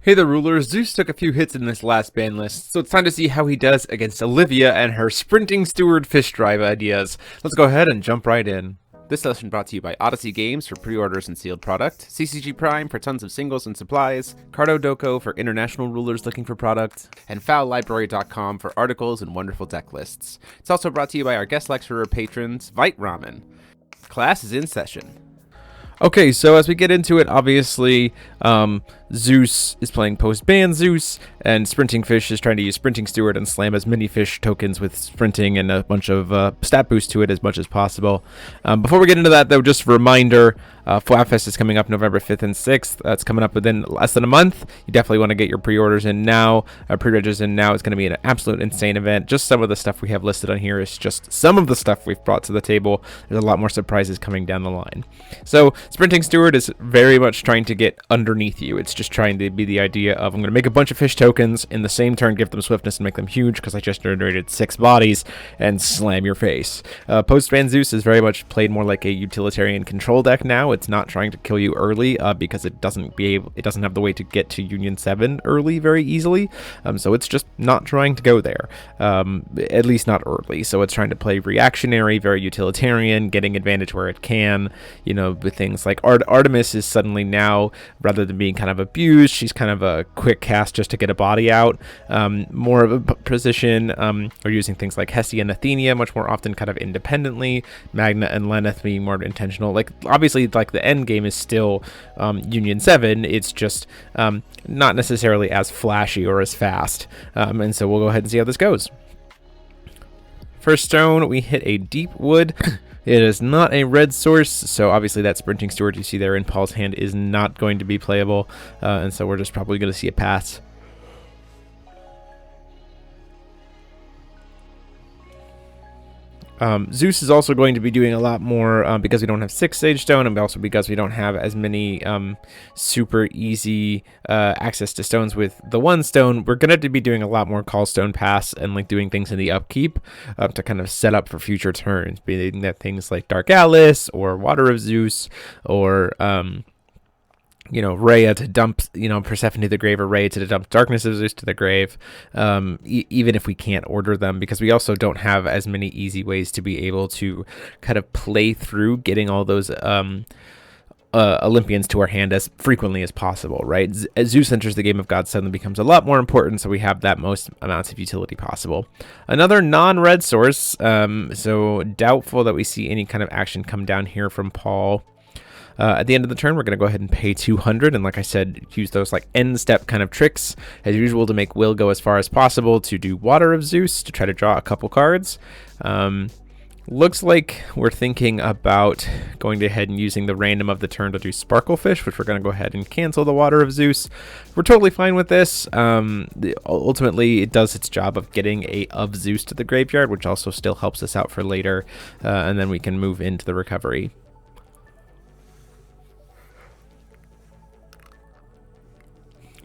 Hey there, rulers. Zeus took a few hits in this last ban list, so it's time to see how he does against Olivia and her Sprinting Steward fish drive ideas. Let's go ahead and jump right in. This session brought to you by Odyssey Games for pre-orders and sealed product, TCG Prime for tons of singles and supplies, Cardo Doko for international rulers looking for product, and fowtlibrary.com for articles and wonderful deck lists. It's also brought to you by our guest lecturer patrons, Vite Ramen. Class is in session. Okay, so as we get into it, obviously, Zeus is playing post-ban Zeus, and Sprinting Fish is trying to use Sprinting Steward and slam as many fish tokens with sprinting and a bunch of stat boost to it as much as possible. Before we get into that, though, just a reminder, Flatfest is coming up November 5th and 6th. That's coming up within less than a month. You definitely want to get your pre-orders in now, pre-registers in now. It's going to be an absolute insane event. Just some of the stuff we have listed on here is just some of the stuff we've brought to the table. There's a lot more surprises coming down the line. So Sprinting Steward is very much trying to get underneath you. It's just trying to be the idea of, I'm going to make a bunch of fish tokens, in the same turn give them swiftness and make them huge because I just generated 6 bodies, and slam your face. Post-ban Zeus is very much played more like a utilitarian control deck now. It's not trying to kill you early because it doesn't have the way to get to Union 7 early very easily. So it's just not trying to go there, at least not early. So it's trying to play reactionary, very utilitarian, getting advantage where it can. You know, with things like Artemis is suddenly now, rather than being kind of abused, she's kind of a quick cast just to get a body out. More of a position. We're using things like Hestia and Athenia much more often kind of independently. Magna and Lenneth being more intentional. Like, obviously, like the end game is still Union 7. It's just not necessarily as flashy or as fast. And so we'll go ahead and see how this goes. First stone, we hit a deep wood. It is not a red source, so obviously that Sprinting Steward you see there in Paul's hand is not going to be playable, and so we're just probably going to see a pass. Zeus is also going to be doing a lot more because we don't have 6 Sage Stone, and also because we don't have as many super easy access to stones with the 1 stone. We're going to be doing a lot more Call Stone Pass and like doing things in the upkeep to kind of set up for future turns, being that things like Dark Alice or Water of Zeus or Rhea to dump, Persephone to the grave, or Rhea to dump Darkness of Zeus to the grave, even if we can't order them, because we also don't have as many easy ways to be able to kind of play through getting all those Olympians to our hand as frequently as possible, right? As Zeus enters the game of God, suddenly becomes a lot more important, so we have that most amounts of utility possible. Another non-red source, so doubtful that we see any kind of action come down here from Paul. At the end of the turn, we're going to go ahead and pay 200, and like I said, use those like end step kind of tricks as usual to make Will go as far as possible, to do Water of Zeus to try to draw a couple cards. Looks like we're thinking about going ahead and using the random of the turn to do Sparklefish, which we're going to go ahead and cancel the Water of Zeus. We're totally fine with this. Ultimately, it does its job of getting a of Zeus to the graveyard, which also still helps us out for later, and then we can move into the recovery.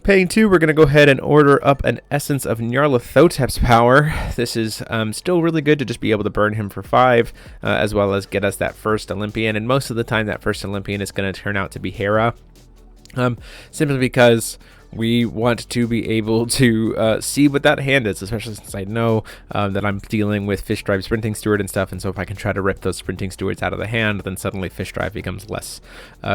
Paying 2, we're going to go ahead and order up an Essence of Nyarlathotep's power. This is still really good to just be able to burn him for 5, as well as get us that first Olympian. And most of the time, that first Olympian is going to turn out to be Hera, simply because we want to be able to see what that hand is, especially since I know that I'm dealing with Fish Drive Sprinting Steward and stuff, and so if I can try to rip those Sprinting Stewards out of the hand, then suddenly Fish Drive becomes less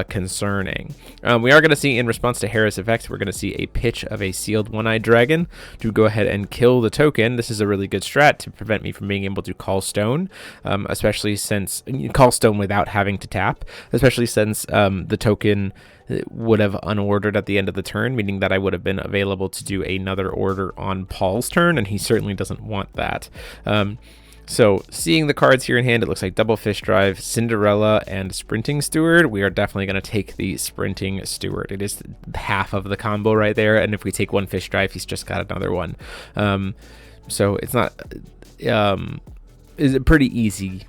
concerning. We are going to see, in response to Hera's effects, we're going to see a pitch of a Sealed One-Eyed Dragon to go ahead and kill the token. This is a really good strat to prevent me from being able to call stone, especially since you call stone without having to tap, especially since the token would have unordered at the end of the turn, meaning that I would have been available to do another order on Paul's turn, and he certainly doesn't want that. So seeing the cards here in hand, it looks like double Fish Drive, Cinderella, and Sprinting Steward. We are definitely going to take the Sprinting Steward. It is half of the combo right there, and if we take 1 Fish Drive, he's just got another one. So it's not... is a pretty easy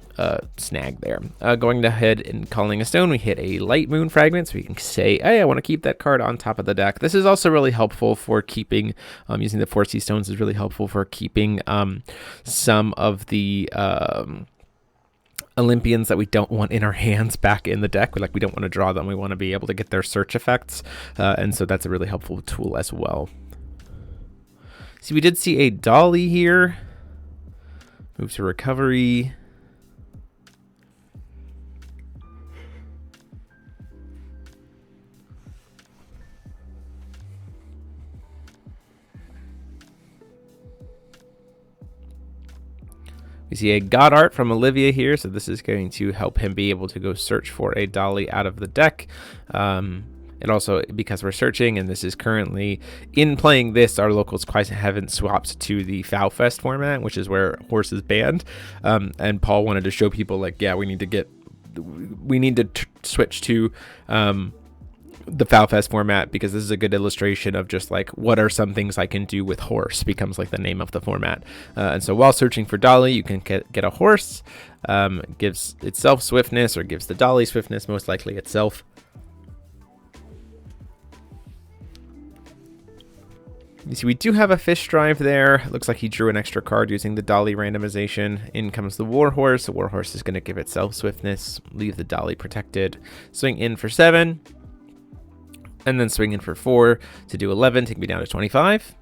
snag there. Going ahead and calling a stone, we hit a Light Moon Fragment, so we can say, hey, I want to keep that card on top of the deck. This is also really helpful for keeping, using the 4C stones is really helpful for keeping some of the Olympians that we don't want in our hands back in the deck. We don't want to draw them. We want to be able to get their search effects. And so that's a really helpful tool as well. See, we did see a Dolly here. Move to recovery. We see a God Art from Olivia here, so this is going to help him be able to go search for a Dolly out of the deck. And also, because we're searching, and this is currently, in playing this, our locals quite haven't swapped to the Foul Fest format, which is where horse is banned. And Paul wanted to show people, like, yeah, we need to switch to the Foul Fest format, because this is a good illustration of just like what are some things I can do with horse becomes like the name of the format. And so while searching for Dolly, you can get a horse. Gives itself swiftness, or gives the Dolly swiftness, most likely itself. You see, we do have a fish drive there. Looks like he drew an extra card using the Dolly randomization. In comes the Warhorse. The Warhorse is going to give itself swiftness, leave the Dolly protected. Swing in for 7. And then swing in for 4 to do 11, take me down to 25.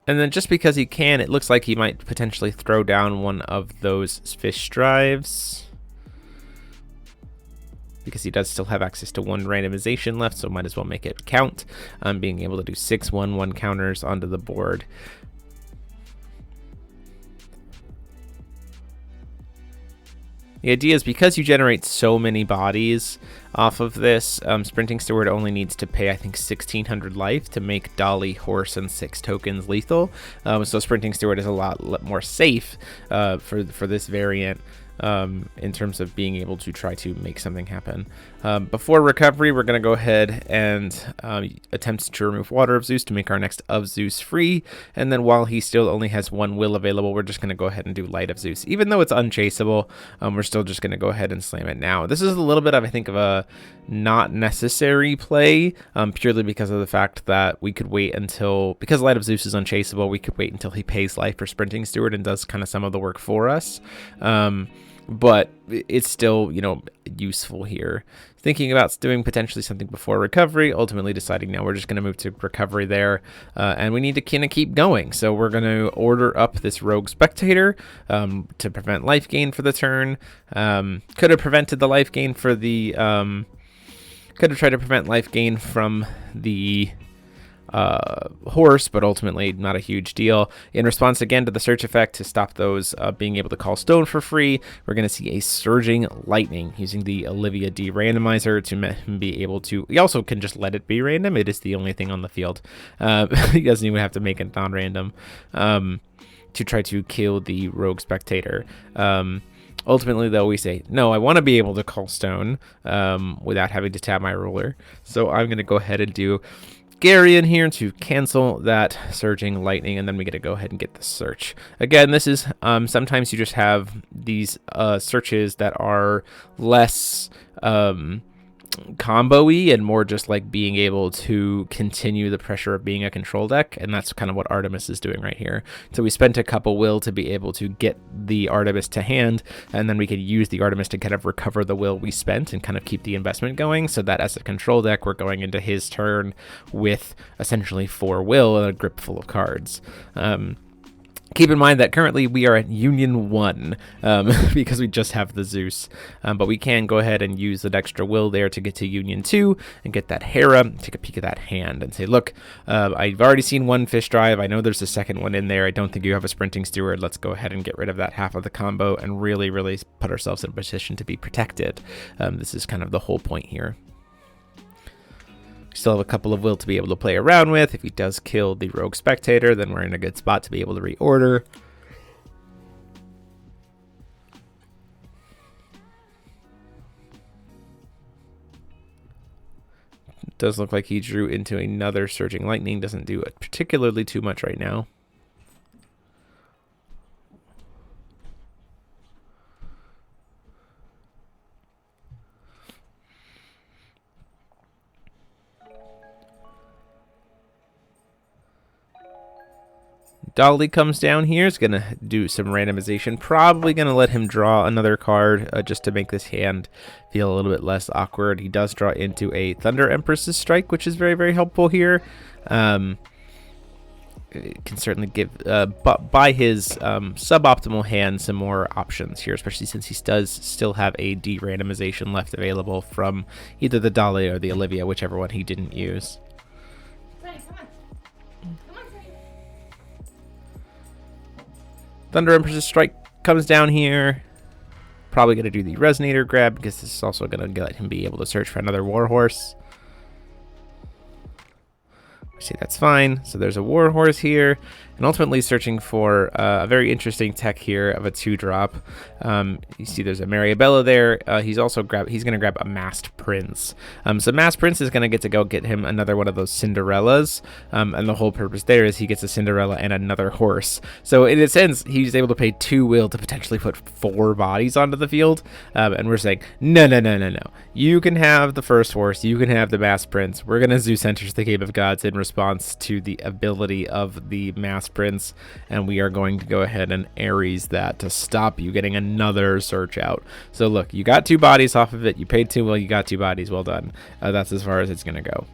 And then just because he can, it looks like he might potentially throw down one of those fish drives, because he does still have access to 1 randomization left, so might as well make it count. Being able to do 6 1/1 counters onto the board. The idea is, because you generate so many bodies off of this, Sprinting Steward only needs to pay, I think, 1,600 life to make Dolly, Horse, and 6 tokens lethal. So Sprinting Steward is a lot more safe for this variant. In terms of being able to try to make something happen. Before recovery, we're going to go ahead and attempt to remove Water of Zeus to make our next of Zeus free. And then while he still only has 1 will available, we're just going to go ahead and do Light of Zeus. Even though it's unchaseable, we're still just going to go ahead and slam it now. This is a little bit of, I think, of a not necessary play, purely because of the fact that we could wait until, because Light of Zeus is unchaseable, we could wait until he pays life for Sprinting Steward and does kind of some of the work for us. But it's still, useful here. Thinking about doing potentially something before recovery, ultimately deciding now we're just going to move to recovery there, and we need to kind of keep going. So we're going to order up this Rogue Spectator to prevent life gain for the turn. Could have prevented the life gain for the... could have tried to prevent life gain from the... horse, but ultimately not a huge deal. In response again to the search effect to stop those being able to call stone for free, we're going to see a Surging Lightning using the Olivia D randomizer to be able to... He also can just let it be random. It is the only thing on the field. He doesn't even have to make it non-random to try to kill the Rogue Spectator. Ultimately, though, we say, no, I want to be able to call stone without having to tap my ruler. So I'm going to go ahead and do Gary in here to cancel that Surging Lightning, and then we get to go ahead and get the search. Again, this is sometimes you just have these searches that are less combo-y and more just like being able to continue the pressure of being a control deck, and that's kind of what Artemis is doing right here. So we spent a couple will to be able to get the Artemis to hand, and then we could use the Artemis to kind of recover the will we spent and kind of keep the investment going, so that as a control deck, we're going into his turn with essentially 4 will and a grip full of cards. Keep in mind that currently we are at Union 1 because we just have the Zeus, but we can go ahead and use that extra will there to get to Union 2 and get that Hera, take a peek at that hand and say, look, I've already seen 1 fish drive. I know there's a second one in there. I don't think you have a Sprinting Steward. Let's go ahead and get rid of that half of the combo and really, really put ourselves in a position to be protected. This is kind of the whole point here. Still have a couple of will to be able to play around with. If he does kill the Rogue Spectator, then we're in a good spot to be able to reorder. It does look like he drew into another Surging Lightning. Doesn't do it particularly too much right now. Dolly comes down here. Is going to do some randomization. Probably going to let him draw another card just to make this hand feel a little bit less awkward. He does draw into a Thunder Empress's Strike, which is very, very helpful here. It can certainly give by his suboptimal hand some more options here, especially since he does still have a de-randomization left available from either the Dolly or the Olivia, whichever one he didn't use. Come on. Thunder Empress's Strike comes down here. Probably going to do the Resonator grab because this is also going to let him be able to search for another Warhorse. See, that's fine. So there's a Warhorse here, and ultimately searching for a very interesting tech here of a 2-drop. You see there's a Maribella there. He's going to grab a Masked Prince. So Masked Prince is going to go get him another one of those Cinderellas, and the whole purpose there is he gets a Cinderella and another horse. So in a sense, he's able to pay 2 will to potentially put 4 bodies onto the field, and we're saying, no. You can have the first horse, you can have the Masked Prince. We're going to Zeus enters the Game of Gods in response to the ability of the Masked Prince, and we are going to go ahead and Ares that to stop you getting another search out. So look, you got 2 bodies off of it, you paid 2 will, you got 2 bodies, well done. That's as far as it's going to go.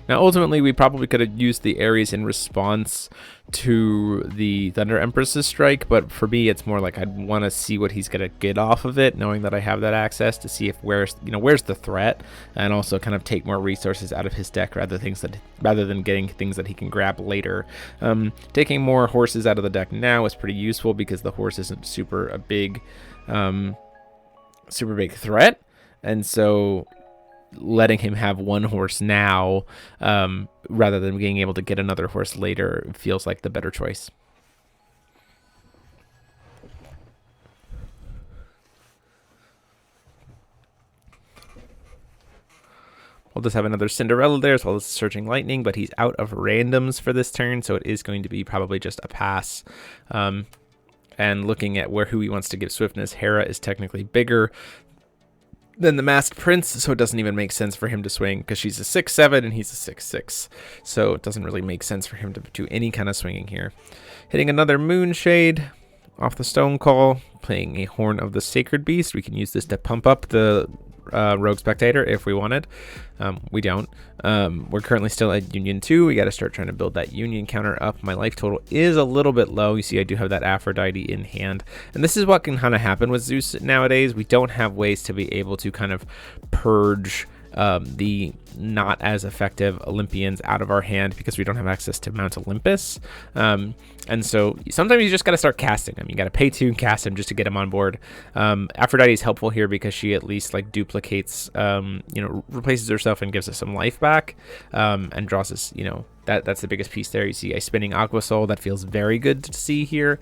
Now, ultimately, we probably could have used the Ares in response to the Thunder Empress's Strike, but for me, it's more like I'd want to see what he's going to get off of it, knowing that I have that access to see if where's the threat, and also kind of take more resources out of his deck rather than getting things that he can grab later. Taking more horses out of the deck now is pretty useful because the horse isn't super big threat, and so letting him have 1 horse now rather than being able to get another horse later feels like the better choice. We'll just have another Cinderella there as well as Searching Lightning, but he's out of randoms for this turn, so it is going to be probably just a pass. And looking at who he wants to give swiftness, Hera is technically bigger than the Masked Prince, so it doesn't even make sense for him to swing because she's a 6/7 and he's a 6/6, so it doesn't really make sense for him to do any kind of swinging here. Hitting another Moonshade off the Stone Call, playing a Horn of the Sacred Beast. We can use this to pump up the Rogue Spectator if we wanted. We don't. We're currently still at Union 2. We got to start trying to build that Union counter up. My life total is a little bit low. You see I do have that Aphrodite in hand, and this is what can kind of happen with Zeus nowadays. We don't have ways to be able to kind of purge the not as effective Olympians out of our hand because we don't have access to Mount Olympus. And so sometimes you just got to start casting them. You got to pay 2 and cast them just to get them on board. Aphrodite is helpful here because she at least like duplicates, replaces herself and gives us some life back, and draws us, that's the biggest piece there. You see a spinning Aqua Soul. That feels very good to see here,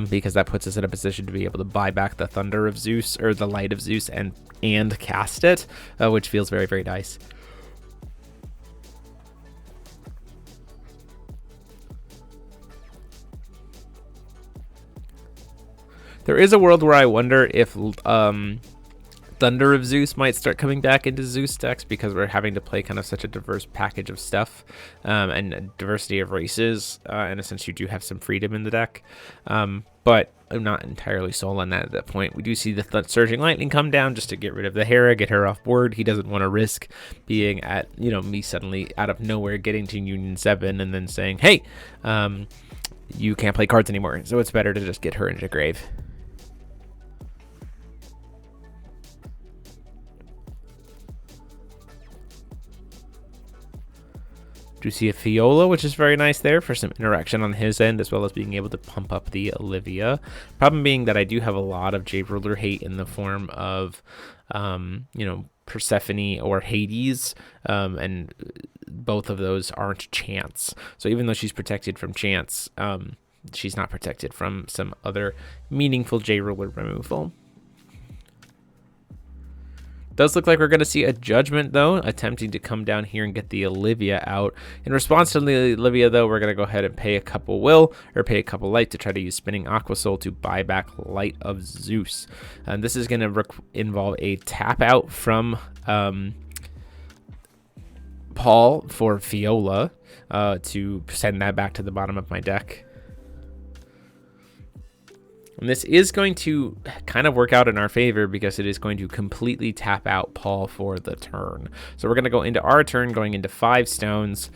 because that puts us in a position to be able to buy back the Thunder of Zeus or the Light of Zeus and cast it, which feels very, very nice. There is a world where I wonder if Thunder of Zeus might start coming back into Zeus decks because we're having to play kind of such a diverse package of stuff, and a diversity of races. In a sense, you do have some freedom in the deck, but I'm not entirely sold on that at that point. We do see the Surging Lightning come down just to get rid of the Hera, get her off board. He doesn't want to risk being at, me suddenly out of nowhere getting to Union 7 and then saying, hey, you can't play cards anymore. So it's better to just get her into grave. Do see a Fiola, which is very nice there for some interaction on his end, as well as being able to pump up the Olivia. Problem being that I do have a lot of J-Ruler hate in the form of, Persephone or Hades, and both of those aren't chance. So even though she's protected from chance, she's not protected from some other meaningful J-Ruler removal. Does look like we're going to see a Judgment, though, attempting to come down here and get the Olivia out. In response to the Olivia, though, we're going to go ahead and pay a couple will, or pay a couple light to try to use Spinning Aqua Soul to buy back Light of Zeus. And this is going to involve a tap out from Paul for Viola to send that back to the bottom of my deck. And this is going to kind of work out in our favor because it is going to completely tap out Paul for the turn. So we're going to go into our turn, going into 5 stones,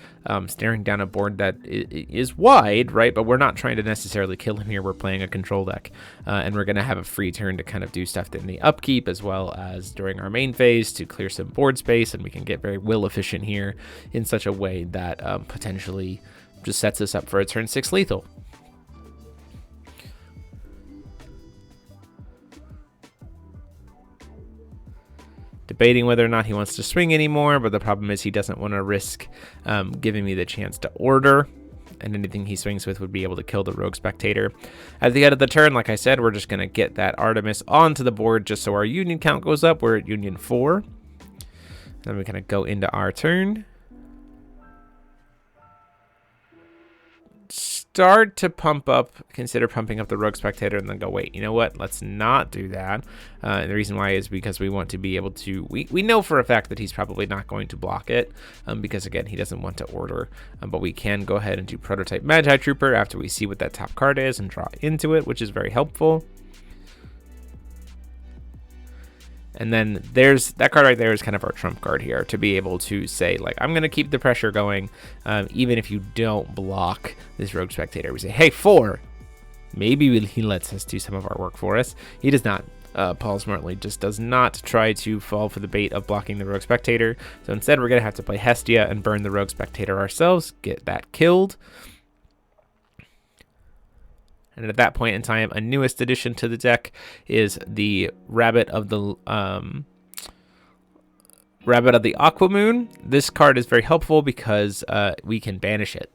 staring down a board that is wide, right? But we're not trying to necessarily kill him here. We're playing a control deck. And we're going to have a free turn to kind of do stuff in the upkeep as well as during our main phase to clear some board space. And we can get very will efficient here in such a way that potentially just sets us up for a turn 6 lethal. Debating whether or not he wants to swing anymore, but the problem is he doesn't want to risk giving me the chance to order, and anything he swings with would be able to kill the rogue spectator. At the end of the turn, like I said, we're just going to get that Artemis onto the board just so our union count goes up. We're at union 4. Then we kind of go into our turn. Start to pump up, consider pumping up the rogue spectator, and then go, wait, you know what, let's not do that. And the reason why is because we want to be able to, we know for a fact that he's probably not going to block it, because again, he doesn't want to order, but we can go ahead and do prototype Magi Trooper after we see what that top card is and draw into it, which is very helpful. And then there's that card right there is kind of our trump card here to be able to say, like, I'm going to keep the pressure going. Even if you don't block this rogue spectator, we say, hey, 4. Maybe he lets us do some of our work for us. He does not. Paul smartly just does not try to fall for the bait of blocking the rogue spectator. So instead, we're going to have to play Hestia and burn the rogue spectator ourselves, get that killed. And at that point in time, a newest addition to the deck is the Rabbit of the Aquamoon. This card is very helpful because we can banish it.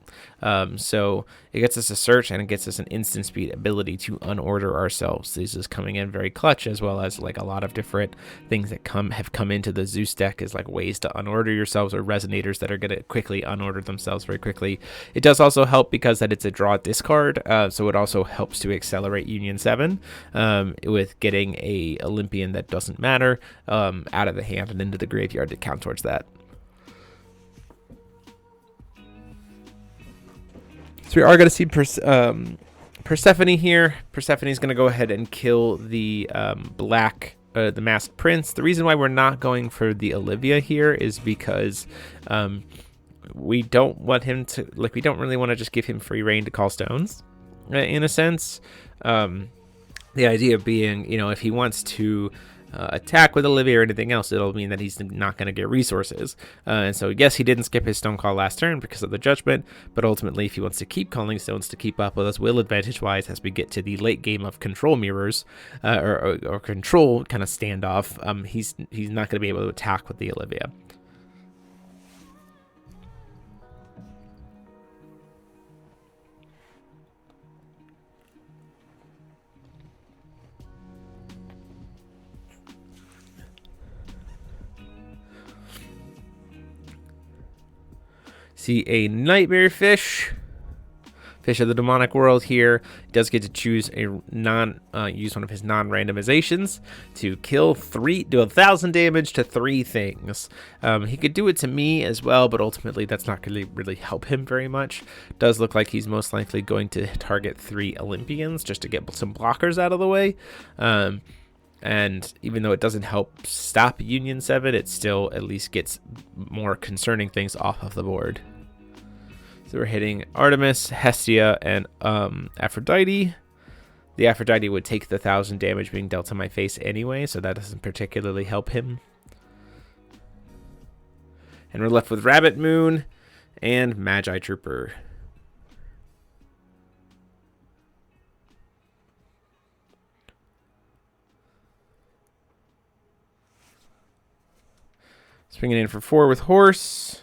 So it gets us a search and it gets us an instant speed ability to unorder ourselves. This is coming in very clutch, as well as like a lot of different things that have come into the Zeus deck is like ways to unorder yourselves or resonators that are going to quickly unorder themselves very quickly. It does also help because that it's a draw discard, so it also helps to accelerate Union 7 with getting a Olympian that doesn't matter out of the hand and into the graveyard to count towards that. So we are going to see Persephone here. Persephone is going to go ahead and kill the the masked prince. The reason why we're not going for the Olivia here is because we don't want him to, like, we don't really want to just give him free reign to call stones, in a sense. The idea being, you know, if he wants to attack with Olivia or anything else, it'll mean that he's not going to get resources. And so, yes, he didn't skip his stone call last turn because of the judgment, but ultimately, if he wants to keep calling stones to keep up with us, will advantage-wise as we get to the late game of control mirrors or control kind of standoff, he's not going to be able to attack with the Olivia. See a nightmare fish of the demonic world here. He does get to choose a use one of his non-randomizations to kill 1,000 damage to 3 things. He could do it to me as well, but ultimately that's not going to really help him very much. Does look like he's most likely going to target 3 Olympians just to get some blockers out of the way. And even though it doesn't help stop Union 7, it still at least gets more concerning things off of the board. So we're hitting Artemis, Hestia, and Aphrodite. The Aphrodite would take the 1,000 damage being dealt to my face anyway, so that doesn't particularly help him. And we're left with Rabbit Moon and Magi Trooper. Swinging in for 4 with Horse.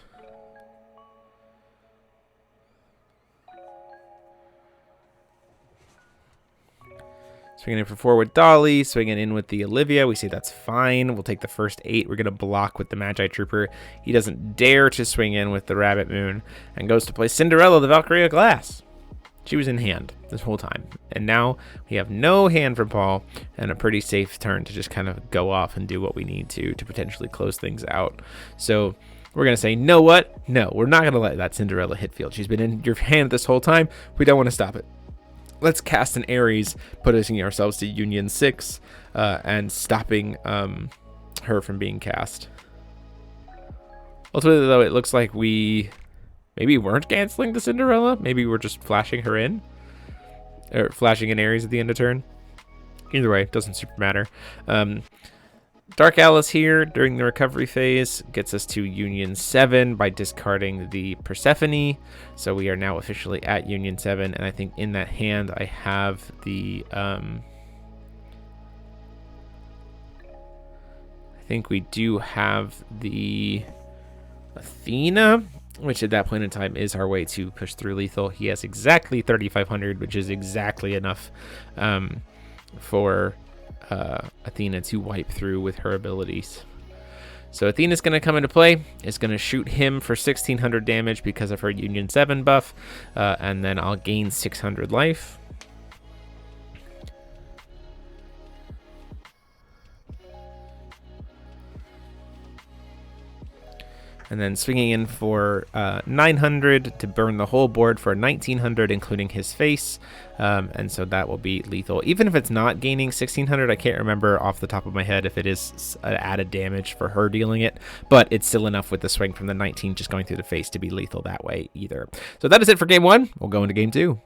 Swinging in for 4 with Dolly. Swinging in with the Olivia. We say that's fine. We'll take the first 8. We're going to block with the Magi Trooper. He doesn't dare to swing in with the Rabbit Moon and goes to play Cinderella, the Valkyrie of Glass. She was in hand this whole time. And now we have no hand from Paul and a pretty safe turn to just kind of go off and do what we need to potentially close things out. So we're going to say, know what? No, we're not going to let that Cinderella hit field. She's been in your hand this whole time. We don't want to stop it. Let's cast an Ares, putting ourselves to Union 6 and stopping her from being cast. Ultimately, though, it looks like we maybe weren't canceling the Cinderella. Maybe we're just flashing her in. Or flashing an Ares at the end of turn. Either way, doesn't super matter. Dark Alice here during the recovery phase gets us to Union 7 by discarding the Persephone. So we are now officially at Union 7, and I think in that hand I have the... I think we do have the Athena, which at that point in time is our way to push through lethal. He has exactly 3,500, which is exactly enough for Athena to wipe through with her abilities. So Athena's going to come into play. Is going to shoot him for 1,600 damage because of her Union 7 buff, and then I'll gain 600 life. And then swinging in for 900 to burn the whole board for 1,900, including his face. And so that will be lethal. Even if it's not gaining 1,600, I can't remember off the top of my head if it is added damage for her dealing it. But it's still enough with the swing from the 19 just going through the face to be lethal that way either. So that is it for game 1. We'll go into game 2.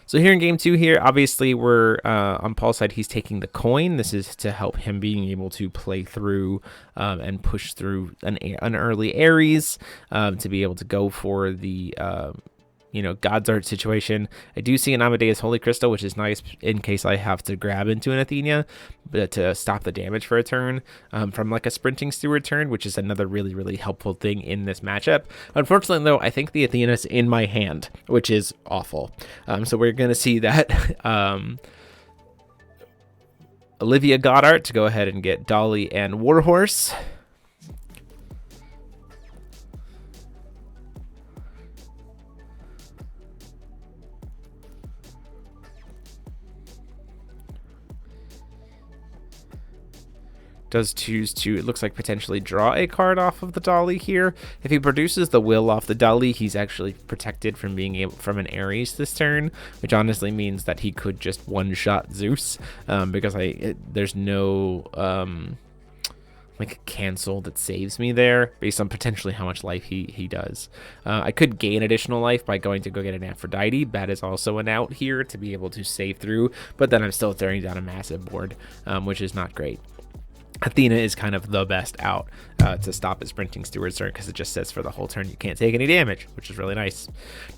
So here in game 2 here, obviously we're on Paul's side, he's taking the coin. This is to help him being able to play through and push through an early Ares to be able to go for the God's Art situation. I do see an Amadeus Holy Crystal, which is nice in case I have to grab into an Athena, but to stop the damage for a turn from like a Sprinting Steward turn, which is another really, really helpful thing in this matchup. Unfortunately, though, I think the Athena's in my hand, which is awful. So we're going to see that Olivia Goddard to go ahead and get Dolly and Warhorse. Does choose to, it looks like, potentially draw a card off of the Dolly here. If he produces the Will off the Dolly, he's actually protected from being able from an Ares this turn, which honestly means that he could just one-shot Zeus because there's no like cancel that saves me there based on potentially how much life he does. I could gain additional life by going to go get an Aphrodite. That is also an out here to be able to save through, but then I'm still throwing down a massive board, which is not great. Athena is kind of the best out to stop his Sprinting Steward's turn because it just says for the whole turn you can't take any damage, which is really nice.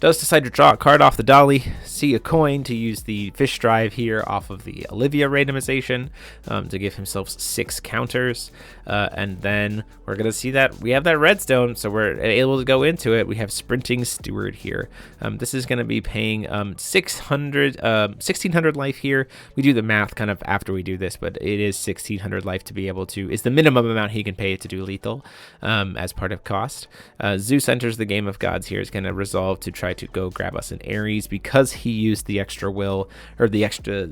Does decide to draw a card off the Dolly, see a coin to use the Fish Drive here off of the Olivia randomization to give himself 6 counters. And then we're going to see that we have that redstone, so we're able to go into it. We have Sprinting Steward here. This is going to be paying 1,600 life here. We do the math kind of after we do this, but it is 1,600 life to be able to, is the minimum amount he can pay to do lethal as part of cost. Zeus enters the game of gods here, is going to resolve to try to go grab us an Ares because he used the extra will, or the extra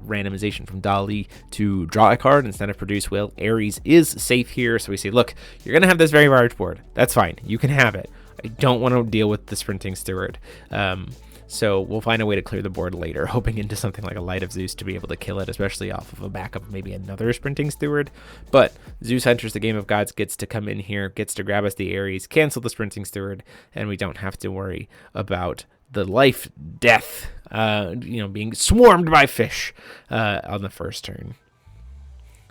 randomization from Dolly to draw a card instead of produce will. Ares is safe here, so we say, look, you're going to have this very large board. That's fine. You can have it. I don't want to deal with the Sprinting Steward. So we'll find a way to clear the board later, hoping into something like a Light of Zeus to be able to kill it, especially off of a backup of maybe another Sprinting Steward. But Zeus enters the game of gods, gets to come in here, gets to grab us the Ares, cancel the Sprinting Steward, and we don't have to worry about the life, death, being swarmed by fish on the first turn.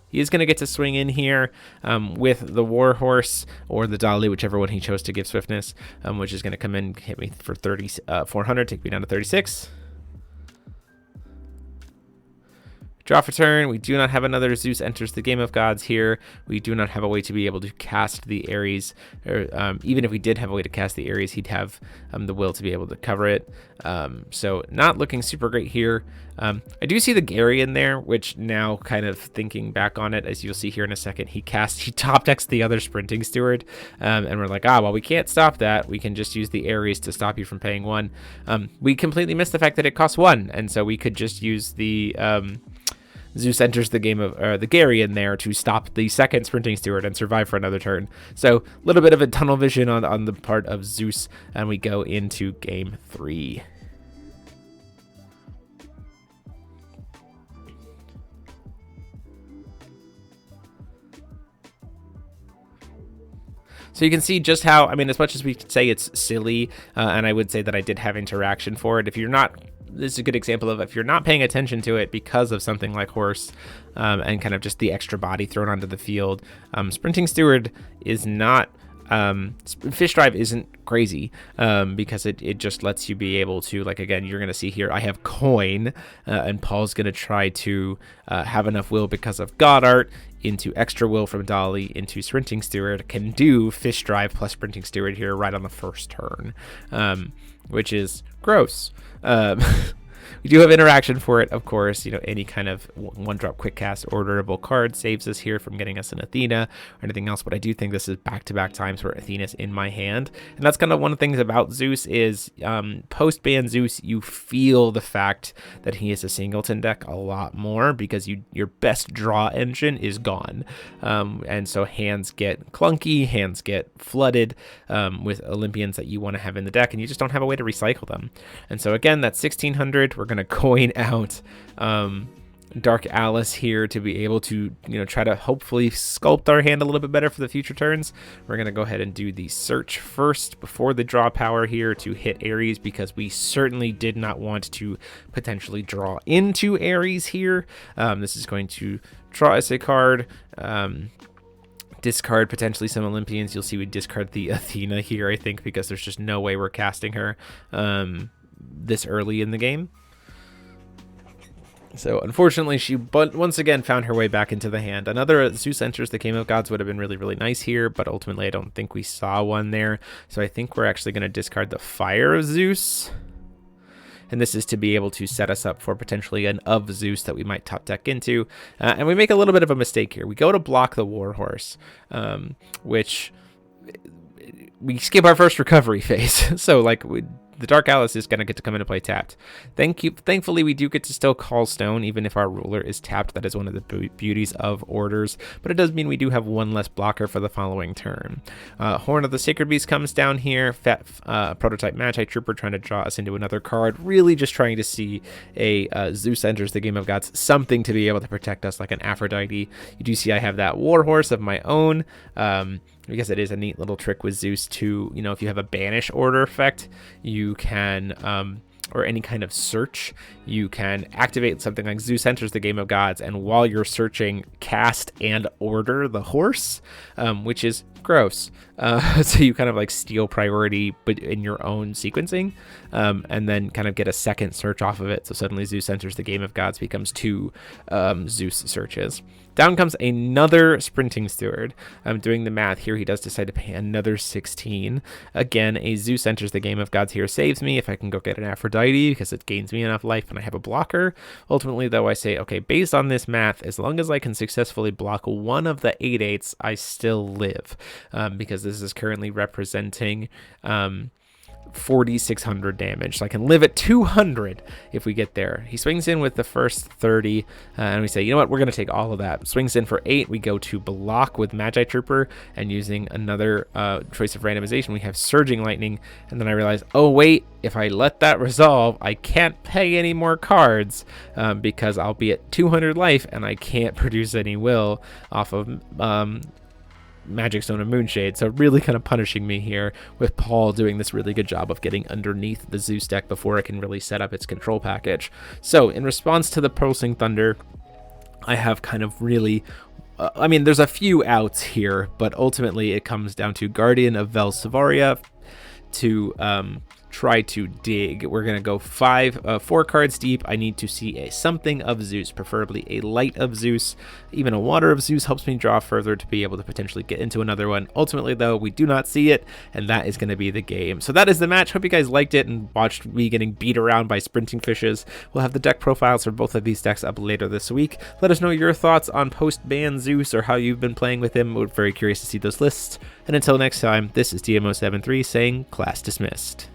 He is going to get to swing in here with the Warhorse or the Dolly, whichever one he chose to give swiftness, which is going to come in, hit me for 400, take me down to 36. Draw for turn. We do not have another Zeus enters the game of gods here. We do not have a way to be able to cast the Ares. Or, even if we did have a way to cast the Ares, he'd have the will to be able to cover it. So not looking super great here. I do see the Gary in there, which now kind of thinking back on it, as you'll see here in a second, he top decks the other Sprinting Steward. And we're like, well, we can't stop that. We can just use the Ares to stop you from paying 1. We completely missed the fact that it costs 1. And so we could just use the Zeus enters the game of the Gary in there to stop the second Sprinting Steward and survive for another turn. So a little bit of a tunnel vision on the part of Zeus, and we go into game 3. So you can see just how, I mean, as much as we could say it's silly, and I would say that I did have interaction for it, if you're not, this is a good example of if you're not paying attention to it because of something like horse and kind of just the extra body thrown onto the field, Sprinting Steward is not, Fish Drive isn't crazy because it just lets you be able to, like, again, you're going to see here, I have coin and Paul's going to try to have enough will because of Goddard into extra will from Dolly into Sprinting Steward, can do Fish Drive plus Sprinting Steward here right on the first turn, which is gross. We do have interaction for it, of course. You know, any kind of one-drop quick cast orderable card saves us here from getting us an Athena or anything else. But I do think this is back-to-back times where Athena's in my hand. And that's kind of one of the things about Zeus is post-ban Zeus, you feel the fact that he is a Singleton deck a lot more because your best draw engine is gone. And so hands get clunky, hands get flooded with Olympians that you want to have in the deck, and you just don't have a way to recycle them. And so again, that's 1600. We're going to coin out Dark Alice here to be able to, you know, try to hopefully sculpt our hand a little bit better for the future turns. We're going to go ahead and do the search first before the draw power here to hit Ares, because we certainly did not want to potentially draw into Ares here. This is going to draw us a card, discard potentially some Olympians. You'll see we discard the Athena here, I think, because there's just no way we're casting her this early in the game. So unfortunately, she once again found her way back into the hand. Another Zeus enters the Game of Gods would have been really, really nice here, but ultimately I don't think we saw one there. So I think we're actually going to discard the Fire of Zeus. And this is to be able to set us up for potentially an of Zeus that we might top deck into. And we make a little bit of a mistake here. We go to block the Warhorse, which we skip our first recovery phase. So like the Dark Alice is going to get to come into play tapped. Thankfully, we do get to still call Stone, even if our ruler is tapped. That is one of the beauties of orders, but it does mean we do have one less blocker for the following turn. Horn of the Sacred Beast comes down here. Prototype Magi Trooper trying to draw us into another card. Really just trying to see a Zeus enters the Game of Gods, something to be able to protect us like an Aphrodite. You do see I have that Warhorse of my own. Because it is a neat little trick with Zeus to, you know, if you have a banish order effect, you can, or any kind of search, you can activate something like Zeus enters the Game of Gods, and while you're searching, cast and order the horse, which is gross. So you kind of like steal priority but in your own sequencing, and then kind of get a second search off of it. So suddenly Zeus enters the Game of Gods becomes 2 Zeus searches. Down comes another Sprinting Steward. I'm doing the math here. He does decide to pay another 16. Again, a Zeus enters the Game of Gods here saves me if I can go get an Aphrodite because it gains me enough life and I have a blocker. Ultimately, though, I say, okay, based on this math, as long as I can successfully block one of the 8/8s, I still live, because this is currently representing 4,600 damage. So I can live at 200 if we get there. He swings in with the first 30, and we say, you know what, we're going to take all of that. Swings in for 8. We go to block with Magi Trooper, and using another choice of randomization, we have Surging Lightning. And then I realize, oh wait, if I let that resolve, I can't pay any more cards because I'll be at 200 life, and I can't produce any will off of Magic Stone and Moonshade. So really kind of punishing me here, with Paul doing this really good job of getting underneath the Zeus deck before it can really set up its control package. So in response to the Pulsing Thunder, I have kind of really I mean, there's a few outs here, but ultimately it comes down to Guardian of Velsivaria to try to dig. We're going to go 4 cards deep. I need to see something of Zeus, preferably a light of Zeus. Even a water of Zeus helps me draw further to be able to potentially get into another one. Ultimately, though, we do not see it, and that is going to be the game. So that is the match. Hope you guys liked it and watched me getting beat around by Sprinting Fishes. We'll have the deck profiles for both of these decks up later this week. Let us know your thoughts on post-ban Zeus or how you've been playing with him. We're very curious to see those lists. And until next time, this is DMO73 saying class dismissed.